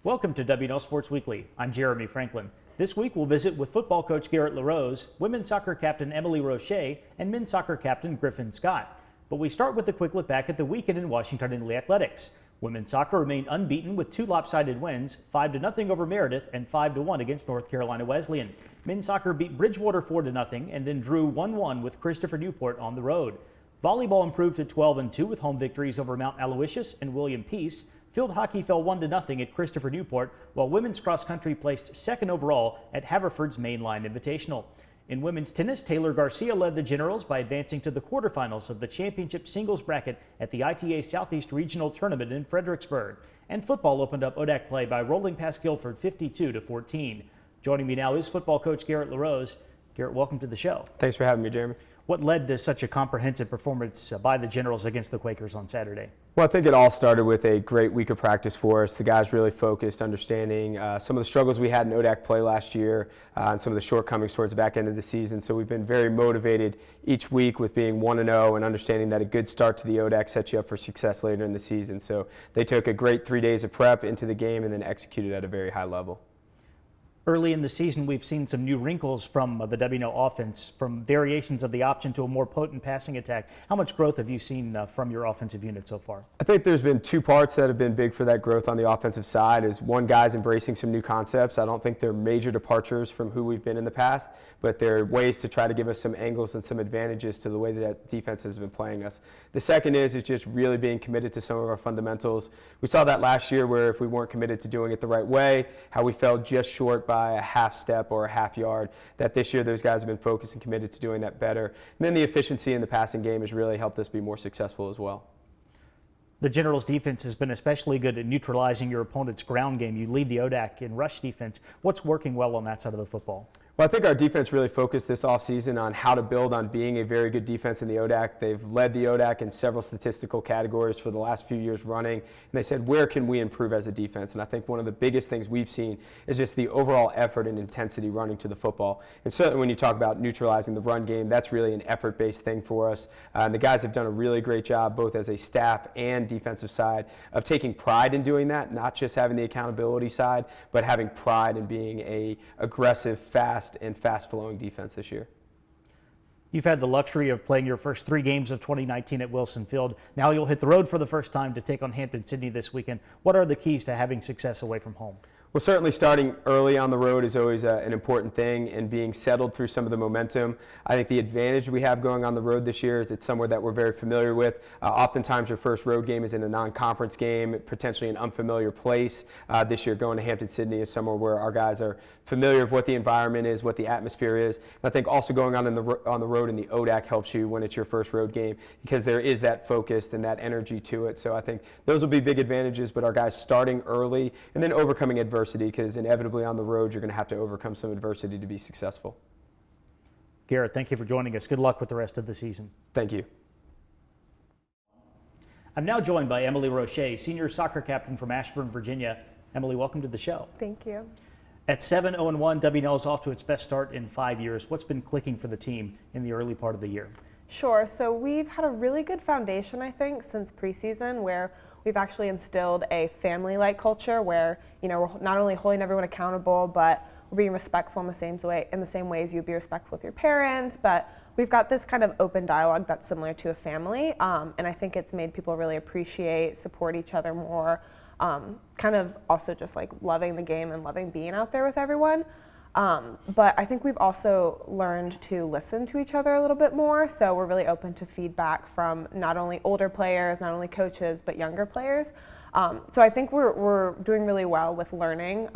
Welcome to W&L Sports Weekly. I'm Jeremy Franklin. This week we'll visit with football coach Garrett LeRose, women's soccer captain Emily Roche, and men's soccer captain Griffin Scott. But we start with a quick look back at the weekend in Washington in the athletics. Women's soccer remained unbeaten with two lopsided wins, 5-0 over Meredith and 5-1 against North Carolina Wesleyan. Men's soccer beat Bridgewater 4-0 and then drew 1-1 with Christopher Newport on the road. Volleyball improved to 12-2 with home victories over Mount Aloysius and William Peace. Field hockey fell 1-0 at Christopher Newport, while women's cross country placed second overall at Haverford's Mainline Invitational. In women's tennis, Taylor Garcia led the Generals by advancing to the quarterfinals of the championship singles bracket at the ITA Southeast Regional Tournament in Fredericksburg. And football opened up ODAC play by rolling past Guilford 52-14. Joining me now is football coach Garrett LeRose. Garrett, welcome to the show. Thanks for having me, Jeremy. What led to such a comprehensive performance by the Generals against the Quakers on Saturday? Well, I think it all started with a great week of practice for us. The guys really focused, understanding some of the struggles we had in ODAC play last year and some of the shortcomings towards the back end of the season. So we've been very motivated each week with being 1-0 and understanding that a good start to the ODAC sets you up for success later in the season. So they took a great 3 days of prep into the game and then executed at a very high level. Early in the season, we've seen some new wrinkles from the W&L offense, from variations of the option to a more potent passing attack. How much growth have you seen from your offensive unit so far? I think there's been two parts that have been big for that growth on the offensive side. Is one, guys embracing some new concepts. I don't think they're major departures from who we've been in the past, but they're ways to try to give us some angles and some advantages to the way that defense has been playing us. The second is just really being committed to some of our fundamentals. We saw that last year where if we weren't committed to doing it the right way, how we fell just short by a half step or a half yard, that this year those guys have been focused and committed to doing that better. And then the efficiency in the passing game has really helped us be more successful as well. The Generals defense has been especially good at neutralizing your opponent's ground game. You lead the ODAC in rush defense. What's working well on that side of the football? Well, I think our defense really focused this offseason on how to build on being a very good defense in the ODAC. They've led the ODAC in several statistical categories for the last few years running, and they said, where can we improve as a defense? And I think one of the biggest things we've seen is just the overall effort and intensity running to the football. And certainly when you talk about neutralizing the run game, that's really an effort-based thing for us. And the guys have done a really great job, both as a staff and defensive side, of taking pride in doing that, not just having the accountability side, but having pride in being a aggressive, fast, and fast-flowing defense this year. You've had the luxury of playing your first 3 games of 2019 at Wilson Field. Now you'll hit the road for the first time to take on Hampton-Sydney this weekend. What are the keys to having success away from home? Well, certainly starting early on the road is always an important thing, and being settled through some of the momentum. I think the advantage we have going on the road this year is it's somewhere that we're very familiar with. Oftentimes your first road game is in a non-conference game, potentially an unfamiliar place. This year going to Hampton-Sydney is somewhere where our guys are familiar with what the environment is, what the atmosphere is. And I think also going on the road in the ODAC helps you when it's your first road game, because there is that focus and that energy to it. So I think those will be big advantages, but our guys starting early and then overcoming adversity, because inevitably on the road you're going to have to overcome some adversity to be successful. Garrett, thank you for joining us. Good luck with the rest of the season. Thank you. I'm now joined by Emily Roche, senior soccer captain from Ashburn, Virginia. Emily, welcome to the show. Thank you. At 7-0-1, W&L is off to its best start in 5 years. What's been clicking for the team in the early part of the year? Sure. So we've had a really good foundation, I think, since preseason, where we've actually instilled a family-like culture where, we're not only holding everyone accountable, but we're being respectful in the same ways you'd be respectful with your parents. But we've got this kind of open dialogue that's similar to a family, and I think it's made people really appreciate, support each other more, kind of also just like loving the game and loving being out there with everyone. But I think we've also learned to listen to each other a little bit more, so we're really open to feedback from not only older players, not only coaches, but younger players. So I think we're doing really well with learning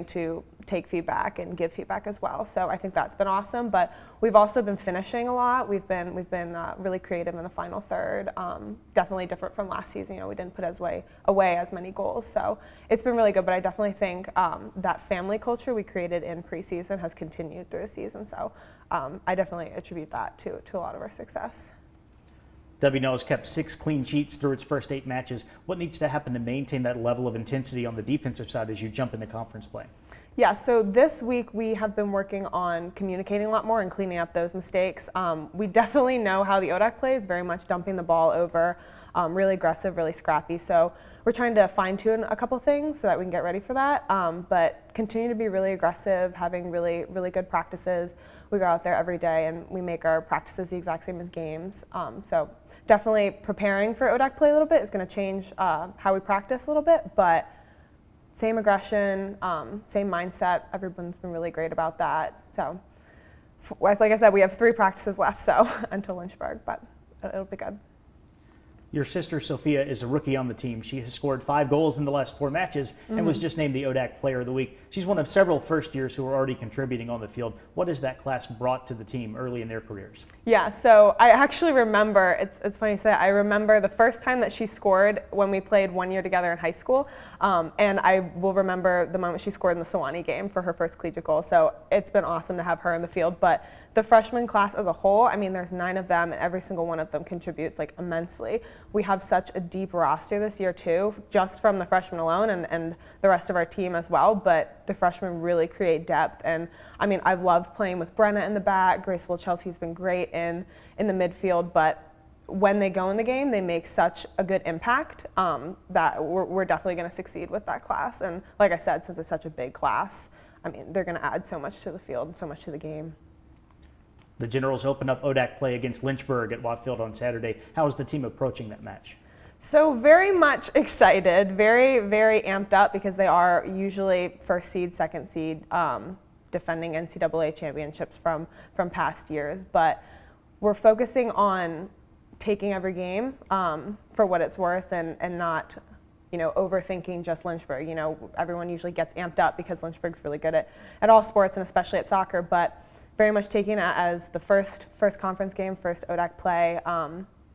to take feedback and give feedback as well. So I think that's been awesome. But we've also been finishing a lot. We've been really creative in the final third. Definitely different from last season. We didn't put away as many goals. So it's been really good. But I definitely think that family culture we created in preseason has continued through the season. So I definitely attribute that to a lot of our success. W&L has kept 6 clean sheets through its first 8 matches. What needs to happen to maintain that level of intensity on the defensive side as you jump into conference play? Yeah, so this week we have been working on communicating a lot more and cleaning up those mistakes. We definitely know how the ODAC plays, very much dumping the ball over. really aggressive, really scrappy. So we're trying to fine tune a couple things so that we can get ready for that, but continue to be really aggressive, having really, really good practices. We go out there every day and we make our practices the exact same as games. So definitely preparing for ODAC play a little bit is going to change how we practice a little bit, but same aggression, same mindset. Everyone's been really great about that. So like I said, we have 3 practices left, so until Lynchburg, but it'll be good. Your sister Sophia is a rookie on the team. She has scored 5 goals in the last 4 matches and was just named the ODAC Player of the Week. She's one of several first years who are already contributing on the field. What has that class brought to the team early in their careers? Yeah, so I actually remember, it's funny you say that, I remember the first time that she scored when we played 1 year together in high school, and I will remember the moment she scored in the Sewanee game for her first collegiate goal. So it's been awesome to have her in the field, but the freshman class as a whole, I mean, there's 9 of them, and every single one of them contributes like immensely. We have such a deep roster this year too, just from the freshmen alone and the rest of our team as well, but the freshmen really create depth. And I mean, I've loved playing with Brenna in the back. Grace Will-Chelsea's been great in the midfield, but when they go in the game, they make such a good impact that we're definitely going to succeed with that class. And like I said, since it's such a big class, I mean, they're going to add so much to the field and so much to the game. The Generals open up ODAC play against Lynchburg at Watt Field on Saturday. How is the team approaching that match? So very much excited, very, very amped up because they are usually first seed, second seed, defending NCAA championships from past years. But we're focusing on taking every game for what it's worth and not, overthinking just Lynchburg. Everyone usually gets amped up because Lynchburg's really good at all sports and especially at soccer, but very much taking it as the first conference game, first ODAC play,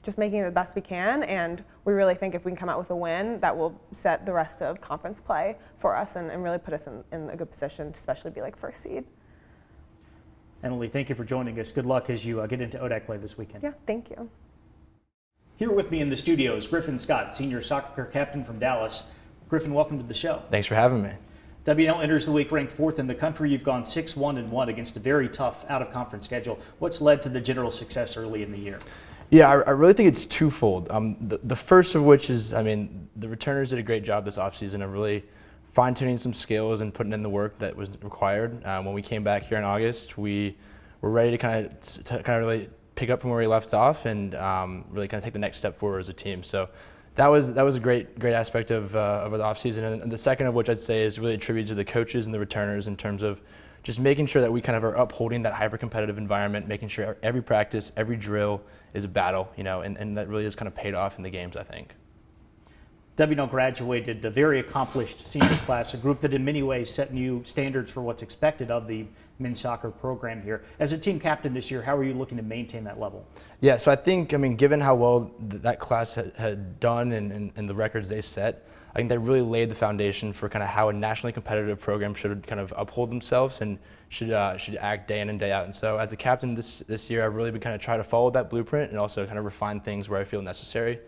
just making it the best we can, and we really think if we can come out with a win, that will set the rest of conference play for us and really put us in a good position to especially be like first seed. Emily, thank you for joining us. Good luck as you get into ODAC play this weekend. Yeah, thank you. Here with me in the studio is Griffin Scott, senior soccer captain from Dallas. Griffin, welcome to the show. Thanks for having me. W&L enters the week ranked 4th in the country. You've gone 6-1-1 against a very tough out-of-conference schedule. What's led to the general success early in the year? Yeah, I really think it's twofold. The first of which is, the returners did a great job this offseason of really fine-tuning some skills and putting in the work that was required. When we came back here in August, we were ready to kind of really pick up from where we left off and really kind of take the next step forward as a team. So that was a great aspect of the offseason. And the second of which I'd say is really attributed to the coaches and the returners in terms of just making sure that we kind of are upholding that hyper-competitive environment, making sure every practice, every drill is a battle, and that really has kind of paid off in the games, I think. W&L graduated a very accomplished senior class, a group that in many ways set new standards for what's expected of the men's soccer program here. As a team captain this year, how are you looking to maintain that level? Yeah, so I think, given how well that class had done and the records they set, I think they really laid the foundation for kind of how a nationally competitive program should kind of uphold themselves and should act day in and day out. And so as a captain this year, I've really been kind of trying to follow that blueprint and also kind of refine things where I feel necessary.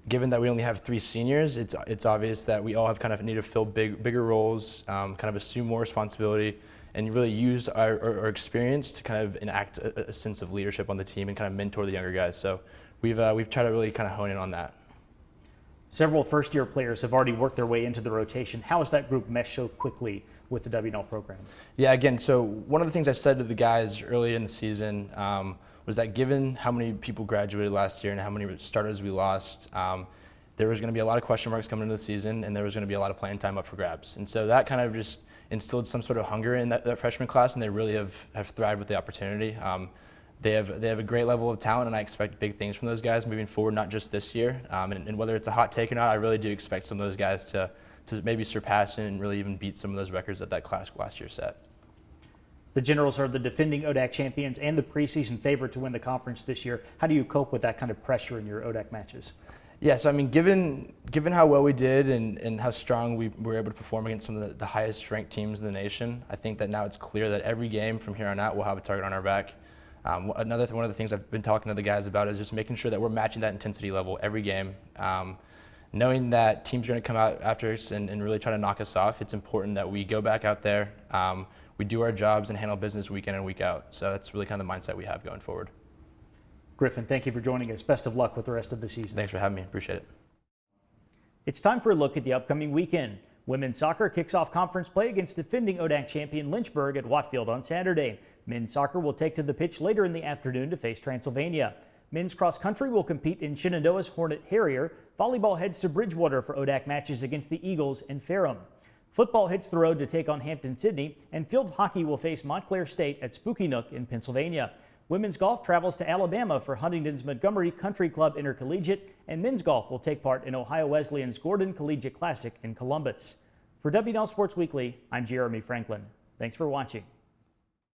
Given that we only have 3 seniors, it's obvious that we all have kind of need to fill bigger roles, kind of assume more responsibility, and really use our experience to kind of enact a sense of leadership on the team and kind of mentor the younger guys. So we've tried to really kind of hone in on that. Several first-year players have already worked their way into the rotation. How has that group meshed so quickly with the W&L program? Yeah, again, so one of the things I said to the guys early in the season was that given how many people graduated last year and how many starters we lost, there was going to be a lot of question marks coming into the season, and there was going to be a lot of playing time up for grabs. And so that kind of just instilled some sort of hunger in that freshman class, and they really have thrived with the opportunity. They have a great level of talent, and I expect big things from those guys moving forward, not just this year. And whether it's a hot take or not, I really do expect some of those guys to maybe surpass and really even beat some of those records that class last year set. The Generals are the defending ODAC champions and the preseason favorite to win the conference this year. How do you cope with that kind of pressure in your ODAC matches? Yeah, so given how well we did and how strong we were able to perform against some of the highest ranked teams in the nation, I think that now it's clear that every game from here on out we'll have a target on our back. One of the things I've been talking to the guys about is just making sure that we're matching that intensity level every game. Knowing that teams are going to come out after us and really try to knock us off, it's important that we go back out there, we do our jobs and handle business week in and week out. So that's really kind of the mindset we have going forward. Griffin, thank you for joining us. Best of luck with the rest of the season. Thanks for having me. Appreciate it. It's time for a look at the upcoming weekend. Women's soccer kicks off conference play against defending ODAC champion Lynchburg at Watfield on Saturday. Men's soccer will take to the pitch later in the afternoon to face Transylvania. Men's cross country will compete in Shenandoah's Hornet Harrier. Volleyball heads to Bridgewater for ODAC matches against the Eagles and Ferrum. Football hits the road to take on Hampton-Sydney, and field hockey will face Montclair State at Spooky Nook in Pennsylvania. Women's golf travels to Alabama for Huntington's Montgomery Country Club Intercollegiate, and men's golf will take part in Ohio Wesleyan's Gordon Collegiate Classic in Columbus. For W&L Sports Weekly, I'm Jeremy Franklin. Thanks for watching.